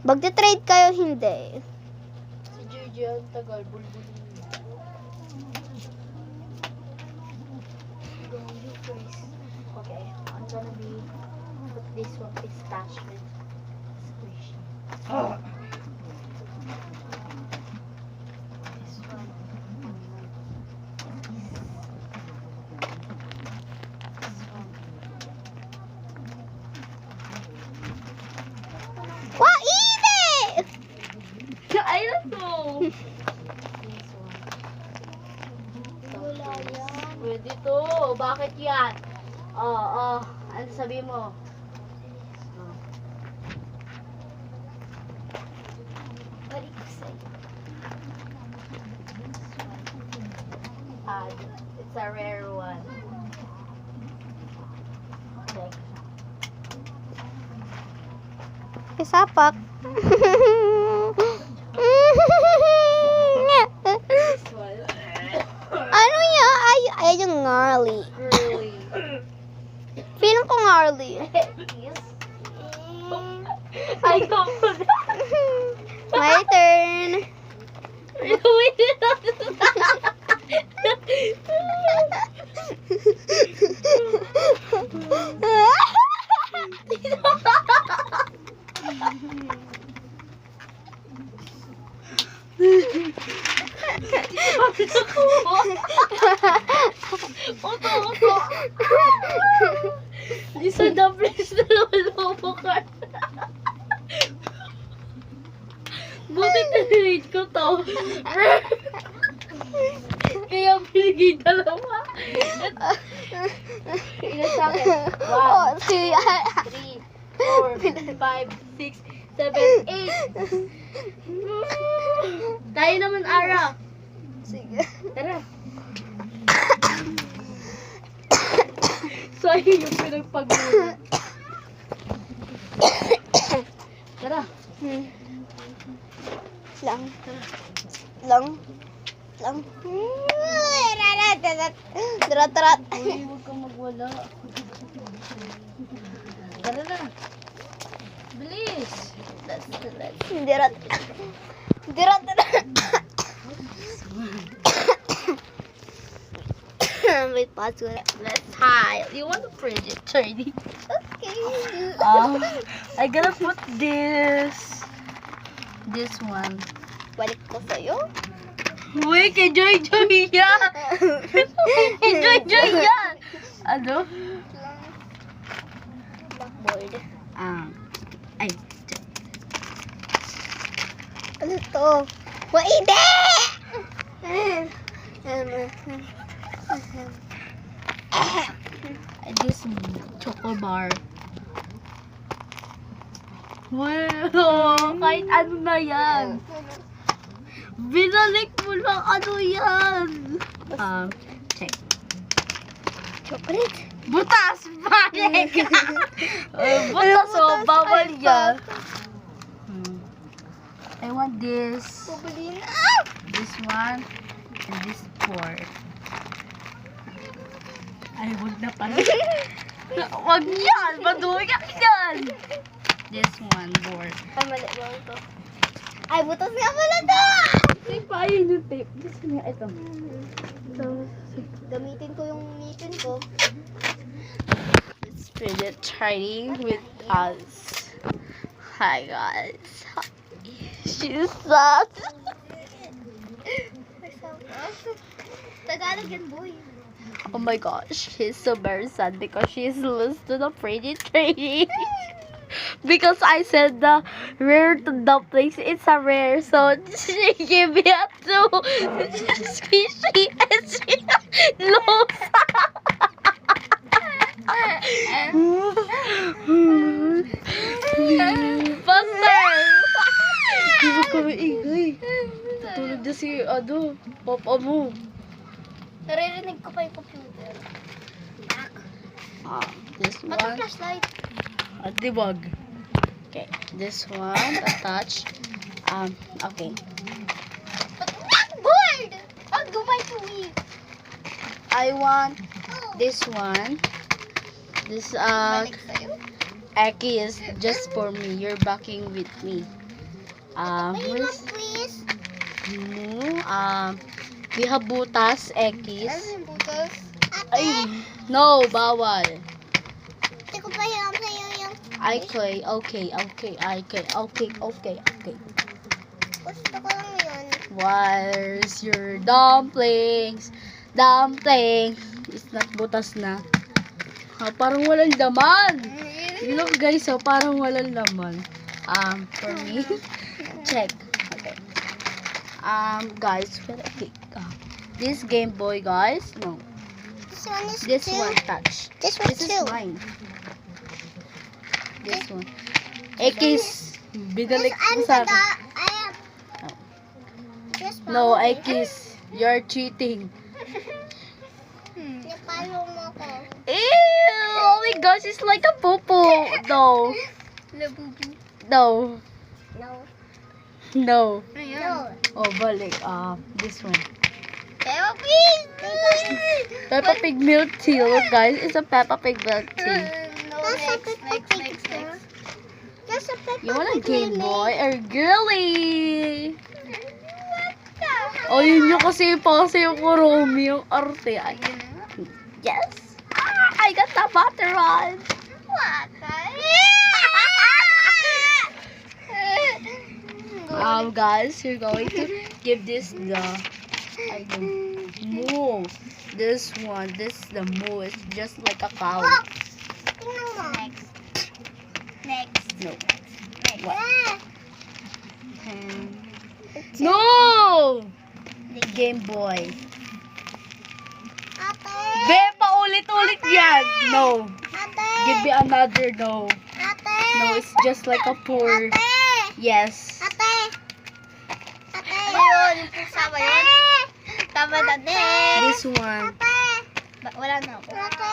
Magte-trade kayo, hindi. Si Gigi ang tagal, bulbulin. Go, you first. Okay, I'm gonna be put this one pistachio with squishy. This one. This one. Wah, ini! Ay, na to! This one. Wala yan. Pwede to. Bakit yan? Ano sabi mo? Balik ko sa'yo. It's a rare one. Check. Isapak. This one. Ano yan? Ay, yung gnarly. Really? Feeling ko gnarly. Yes. I don't know. My turn. Wait. Oto. Isa na please na lolobo ka. Buti na-read ko to. Kaya pinigay dalawa. Ilan sa akin? 1, 2, 3, 4, 5, 6, 7, 8. Tayo naman, Ara. Sige. Tara. So, ayun yung pinagpag-muna. Tara. Lang. Tarat. Uy, huwag kang magwala. Tara na. Bilis. Dirat. May password. Let's hide. You want to print it, Charlie? Okay. I gotta put this one. Balik ko sa'yo. Uy, kay Joy yan! Kay Joy yan! Ano? Blackboard. Ay. Ano to? Wah, hindi! This choco bar. Wow, kahit ano na yan. Binalik mo lang ano yan. Check. Chocolate. Butas! Balik! Butas o, bawal yan. I want this. Pabili na. This one. And this four. Ay, wag na pala. Wag yan! Maduyak yan! This one more. Ay, mali ba ito? Ay, butas nga pala to! Tape pa yun yung tape. Gusto niya ito. Gamitin ko yung ngipin ko. Let's spread it tiny with us. Hi guys. She's sad. Tagalog yan, boy. Oh my gosh, she's so very sad because she's lost to the pretty tree. Because I said the rare to the place, it's a rare, so she gave me a 2. Squishy and she lost. Faster! Hindi mo kami ingay. Tulad na si, papa mo. Naririnig ko pa yung computer. This Ba't ang one. flashlight? At wag. Okay, this one attached. Okay. Blackboard! I'll go by to me. I want this one. This Balik sa'yo. Aki is just for me. You're backing with me. Where's Please. we have butas, X. Ano butas? Ay, no, bawal. Hindi ko pa yung sa'yo yung... Okay. Gusto ko lang yun. Where's your dumplings? Dumpling. It's not butas na. Parang walang laman. Look guys, parang walang laman. For me, check. Okay. Guys, this Game Boy, guys. No, This one is this two. one touch. This one This is too. mine. This one. X. Binalik I'm mo sa akin. I am... Oh. Just No, follow me. X. You're cheating. Napalo mo ko. Ew! Oh my gosh, it's like a poo-poo. No. Labubu. No. No. No. No. Oh, balik. This one. Peppa Pig! Peppa Pig milk tea. Look, guys, it's a Peppa Pig milk tea. No, next. That's a Peppa You want a Pig Game remake. Boy or girly? Oh, yun yung kasi yung Kuromi, yung arte. Ay, yes! I got the butter on! Guys, you're going to give this the moo. This one, the moo is just like a cow. Next. No. What? No! Game Boy. Ate! Be, paulit-ulit yan. No. Ate! Give me another no. Ate! No, it's just like a pour. Ate! Yes. Ate! Ate! Ayun, yung pusa ba yun? Tama na din. This one. Ate! Wala na ako. Ate!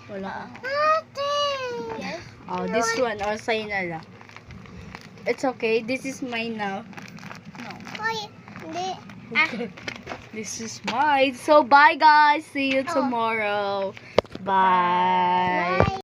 Wala. Ate! Yes? Oh, this one. Oh, sa'yo na lang. It's okay. This is mine now. No. Hoy, hindi. Okay. This is mine. So, bye guys. See you tomorrow. Bye. Bye.